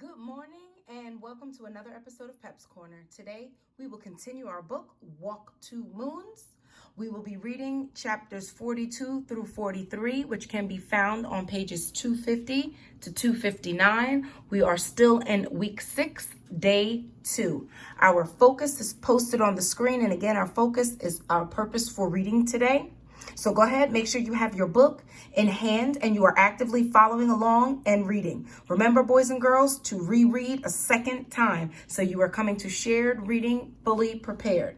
Good morning and welcome to another episode of Pep's Corner. Today we will continue our book, Walk Two Moons. We will be reading chapters 42 through 43, which can be found on pages 250 to 259. We are still in week 6, day 2. Our focus is posted on the screen, and again, our focus is our purpose for reading today. So go ahead, make sure you have your book in hand and you are actively following along and reading. Remember, boys and girls, to reread a second time so you are coming to shared reading fully prepared.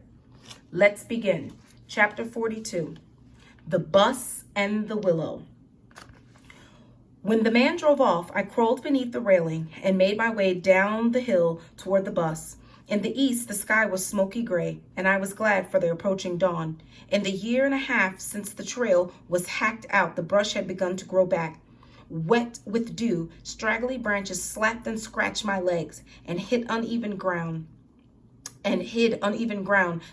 Let's begin. Chapter 42, The Bus and the Willow. When the man drove off, I crawled beneath the railing and made my way down the hill toward the bus. In the east, the sky was smoky gray, and I was glad for the approaching dawn. In the year and a half since the trail was hacked out, the brush had begun to grow back. Wet with dew, straggly branches slapped and scratched my legs and hid uneven ground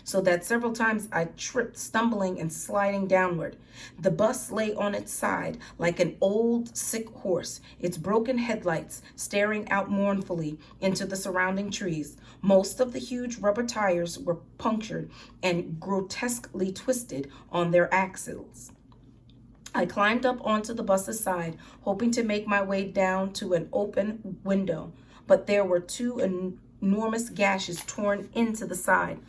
so that several times I tripped, stumbling and sliding downward. The bus lay on its side like an old sick horse, its broken headlights staring out mournfully into the surrounding trees. Most of the huge rubber tires were punctured and grotesquely twisted on their axles. I climbed up onto the bus's side, hoping to make my way down to an open window, but there were two enormous gashes torn into the side,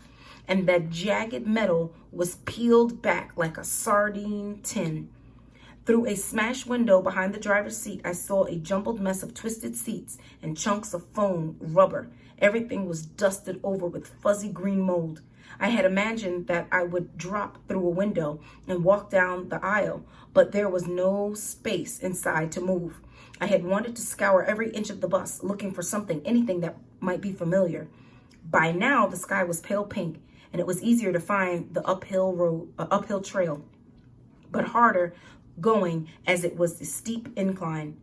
and that jagged metal was peeled back like a sardine tin. Through a smashed window behind the driver's seat, I saw a jumbled mess of twisted seats and chunks of foam rubber. Everything was dusted over with fuzzy green mold. I had imagined that I would drop through a window and walk down the aisle, but there was no space inside to move. I had wanted to scour every inch of the bus, looking for anything that might be familiar. By now, the sky was pale pink, and it was easier to find the uphill trail, but harder going as it was a steep incline.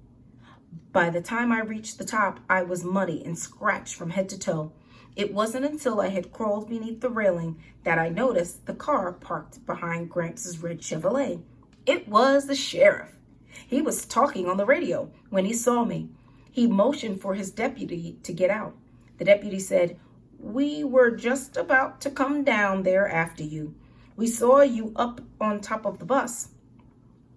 By the time I reached the top, I was muddy and scratched from head to toe. It wasn't until I had crawled beneath the railing that I noticed the car parked behind Gramps' red Chevrolet. It was the sheriff. He was talking on the radio when he saw me. He motioned for his deputy to get out. The deputy said, "We were just about to come down there after you. We saw you up on top of the bus.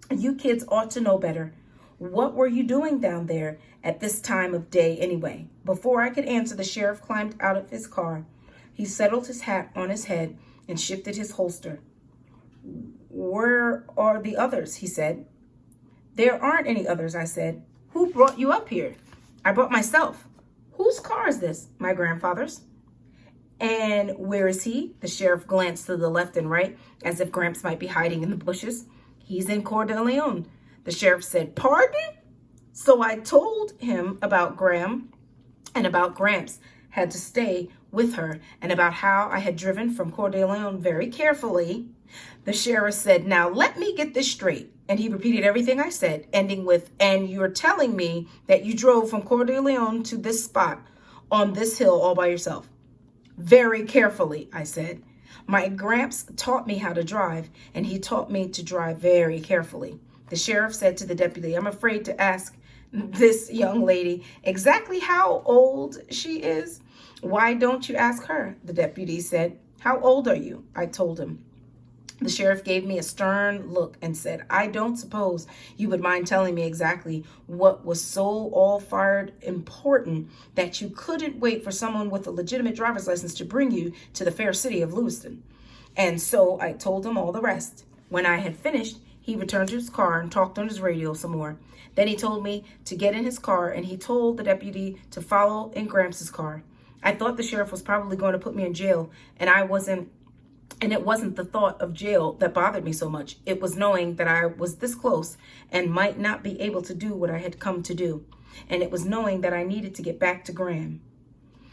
You kids ought to know better. What were you doing down there at this time of day anyway?" Before I could answer, the sheriff climbed out of his car. He settled his hat on his head and shifted his holster. "Where are the others?" he said. "There aren't any others," I said. "Who brought you up here?" "I brought myself." "Whose car is this?" "My grandfather's." "And where is he?" The sheriff glanced to the left and right as if Gramps might be hiding in the bushes. "He's in Coeur d'Alene." The sheriff said, "Pardon?" So I told him about Graham and about Gramps had to stay with her and about how I had driven from Coeur d'Alene very carefully. The sheriff said, "Now let me get this straight." And he repeated everything I said, ending with, "And you're telling me that you drove from Coeur d'Alene to this spot on this hill all by yourself?" "Very carefully," I said. "My Gramps taught me how to drive, and he taught me to drive very carefully." The sheriff said to the deputy, "I'm afraid to ask this young lady exactly how old she is." "Why don't you ask her?" the deputy said. "How old are you?" I told him. The sheriff gave me a stern look and said, "I don't suppose you would mind telling me exactly what was so all-fired important that you couldn't wait for someone with a legitimate driver's license to bring you to the fair city of Lewiston." And so I told him all the rest. When I had finished, he returned to his car and talked on his radio some more. Then he told me to get in his car, and he told the deputy to follow in Gramps' car. I thought the sheriff was probably going to put me in jail, and it wasn't the thought of jail that bothered me so much. It was knowing that I was this close and might not be able to do what I had come to do. And it was knowing that I needed to get back to Graham.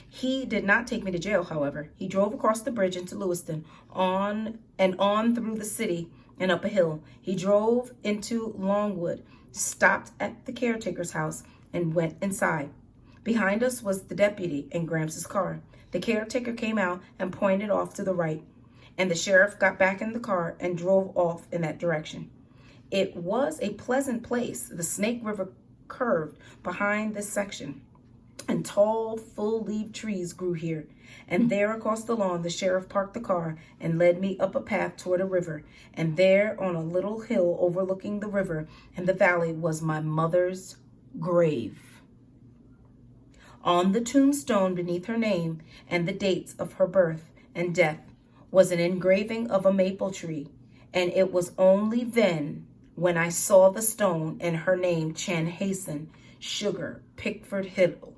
He did not take me to jail, however. He drove across the bridge into Lewiston, on through the city and up a hill. He drove into Longwood, stopped at the caretaker's house, and went inside. Behind us was the deputy and Gramps' car. The caretaker came out and pointed off to the right, and the sheriff got back in the car and drove off in that direction. It was a pleasant place. The Snake River curved behind this section, and tall, full-leaved trees grew here. And there across the lawn, the sheriff parked the car and led me up a path toward a river. And there on a little hill overlooking the river and the valley was my mother's grave. On the tombstone beneath her name and the dates of her birth and death was an engraving of a maple tree. And it was only then when I saw the stone and her name, Chanhassen, Sugar, Pickford Hill,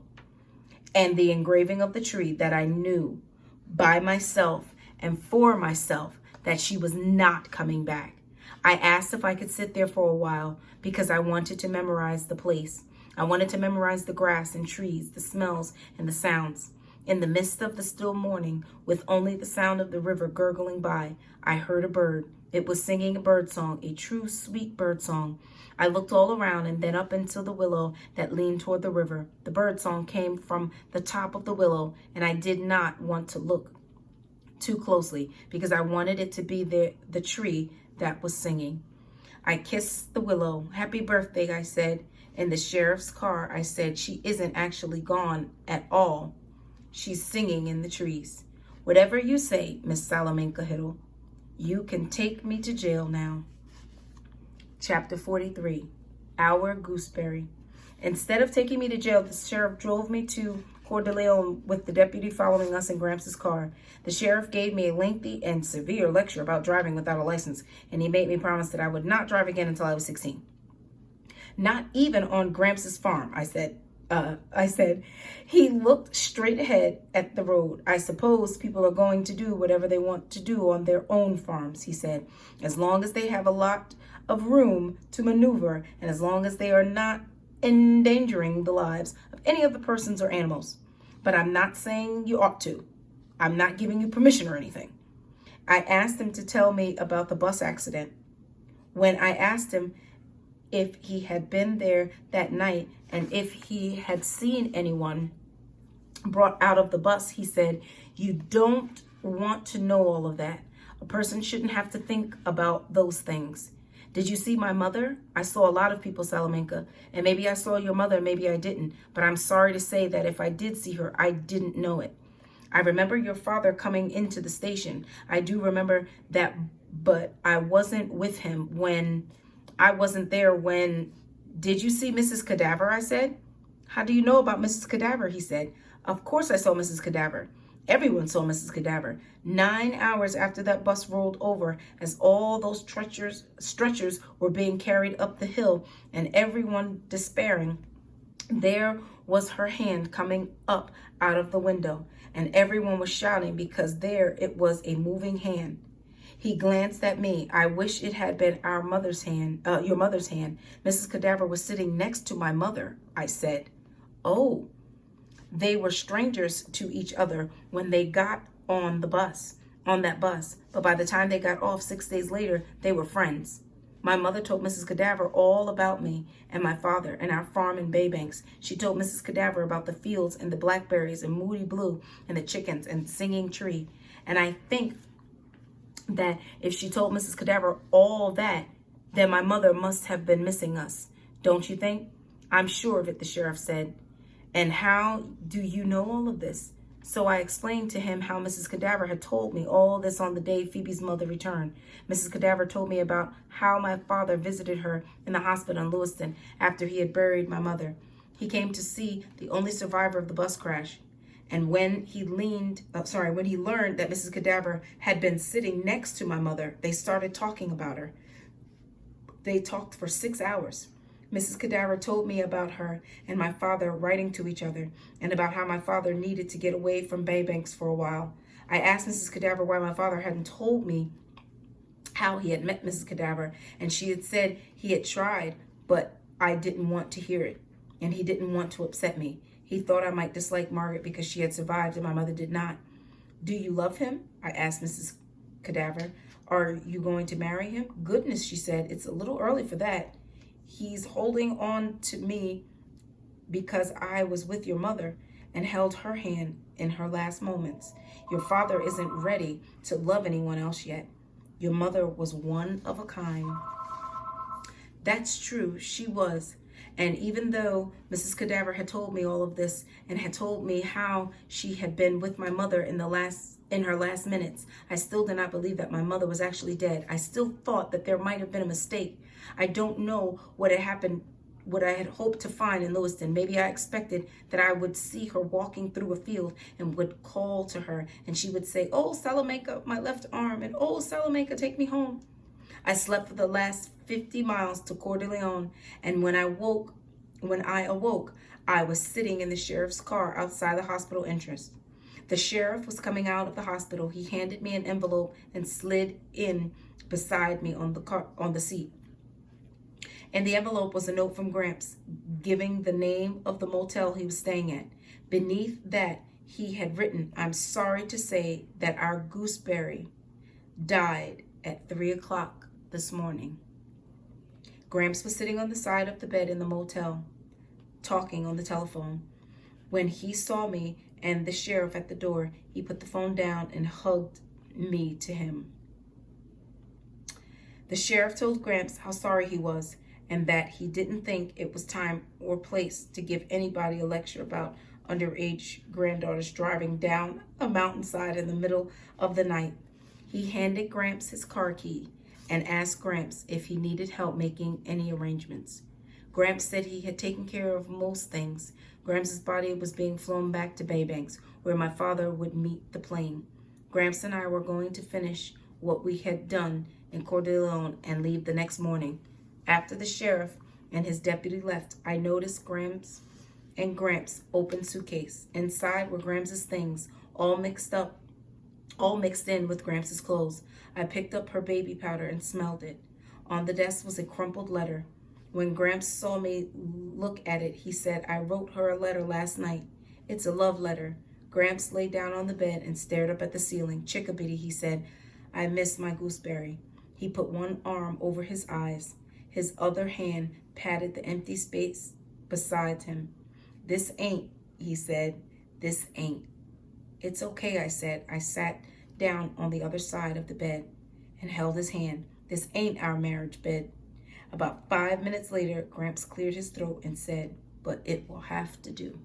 and the engraving of the tree that I knew by myself and for myself that she was not coming back. I asked if I could sit there for a while because I wanted to memorize the place. I wanted to memorize the grass and trees, the smells and the sounds. In the midst of the still morning, with only the sound of the river gurgling by, I heard a bird. It was singing a bird song, a true sweet bird song. I looked all around and then up into the willow that leaned toward the river. The bird song came from the top of the willow, and I did not want to look too closely because I wanted it to be the tree that was singing. I kissed the willow. Happy birthday, I said. In the sheriff's car, I said, she isn't actually gone at all. She's singing in the trees. Whatever you say, Miss Salamanca Hiddle, you can take me to jail now. Chapter 43, Our Gooseberry. Instead of taking me to jail, the sheriff drove me to Coeur d'Alene with the deputy following us in Gramps' car. The sheriff gave me a lengthy and severe lecture about driving without a license, and he made me promise that I would not drive again until I was 16. Not even on Gramps' farm, I said. He looked straight ahead at the road. I suppose people are going to do whatever they want to do on their own farms, he said, as long as they have a lot of room to maneuver and as long as they are not endangering the lives of any other persons or animals. But I'm not saying you ought to. I'm not giving you permission or anything. I asked him to tell me about the bus accident. When I asked him if he had been there that night and if he had seen anyone brought out of the bus, he said, you don't want to know all of that. A person shouldn't have to think about those things. Did you see my mother? I saw a lot of people, Salamanca, and maybe I saw your mother, maybe I didn't, but I'm sorry to say that if I did see her, I didn't know it. I remember your father coming into the station. I do remember that, but I wasn't with him when I wasn't there when. Did you see Mrs. Cadaver? I said. How do you know about Mrs. Cadaver? He said. Of course I saw Mrs. Cadaver. Everyone saw Mrs. Cadaver. 9 hours after that bus rolled over, as all those stretchers were being carried up the hill and everyone despairing, there was her hand coming up out of the window, and everyone was shouting because there it was, a moving hand. He glanced at me. I wish it had been your mother's hand. Mrs. Cadaver was sitting next to my mother, I said. Oh, they were strangers to each other when they got on that bus. But by the time they got off 6 days later, they were friends. My mother told Mrs. Cadaver all about me and my father and our farm in Baybanks. She told Mrs. Cadaver about the fields and the blackberries and Moody Blue and the chickens and Singing Tree. And I think that if she told Mrs. Cadaver all that, then my mother must have been missing us. Don't you think? I'm sure of it, the sheriff said. And how do you know all of this? So I explained to him how Mrs. Cadaver had told me all this on the day Phoebe's mother returned. Mrs. Cadaver told me about how my father visited her in the hospital in Lewiston after he had buried my mother. He came to see the only survivor of the bus crash. And when he learned that Mrs. Cadaver had been sitting next to my mother, they started talking about her. They talked for 6 hours. Mrs. Cadaver told me about her and my father writing to each other and about how my father needed to get away from Baybanks for a while. I asked Mrs. Cadaver why my father hadn't told me how he had met Mrs. Cadaver, and she had said he had tried, but I didn't want to hear it, and he didn't want to upset me. He thought I might dislike Margaret because she had survived and my mother did not. Do you love him? I asked Mrs. Cadaver. Are you going to marry him? Goodness, she said, it's a little early for that. He's holding on to me because I was with your mother and held her hand in her last moments. Your father isn't ready to love anyone else yet. Your mother was one of a kind. That's true, she was. And even though Mrs. Cadaver had told me all of this and had told me how she had been with my mother in her last minutes, I still did not believe that my mother was actually dead. I still thought that there might have been a mistake. I don't know what had happened, what I had hoped to find in Lewiston. Maybe I expected that I would see her walking through a field and would call to her, and she would say, "Oh, Salamanca, my left arm," and "Oh, Salamanca, take me home." I slept for the last 50 miles to Coeur d'Alene, and when I awoke, I was sitting in the sheriff's car outside the hospital entrance. The sheriff was coming out of the hospital. He handed me an envelope and slid in beside me on the seat. In the envelope was a note from Gramps, giving the name of the motel he was staying at. Beneath that, he had written, "I'm sorry to say that our gooseberry died at 3 o'clock this morning." Gramps was sitting on the side of the bed in the motel, talking on the telephone. When he saw me and the sheriff at the door, he put the phone down and hugged me to him. The sheriff told Gramps how sorry he was and that he didn't think it was time or place to give anybody a lecture about underage granddaughters driving down a mountainside in the middle of the night. He handed Gramps his car key and asked Gramps if he needed help making any arrangements. Gramps said he had taken care of most things. Gramps' body was being flown back to Baybanks, where my father would meet the plane. Gramps and I were going to finish what we had done in Coeur d'Alene and leave the next morning. After the sheriff and his deputy left, I noticed Gramps' open suitcase. Inside were Gramps' things, all mixed in with Gramps' clothes. I picked up her baby powder and smelled it. On the desk was a crumpled letter. When Gramps saw me look at it, he said, "I wrote her a letter last night. It's a love letter." Gramps lay down on the bed and stared up at the ceiling. "Chickabiddy," he said, "I miss my gooseberry." He put one arm over his eyes. His other hand patted the empty space beside him. "This ain't," he said, "this ain't." "It's okay," I said. I sat down on the other side of the bed and held his hand. "This ain't our marriage bed." About 5 minutes later, Gramps cleared his throat and said, "But it will have to do."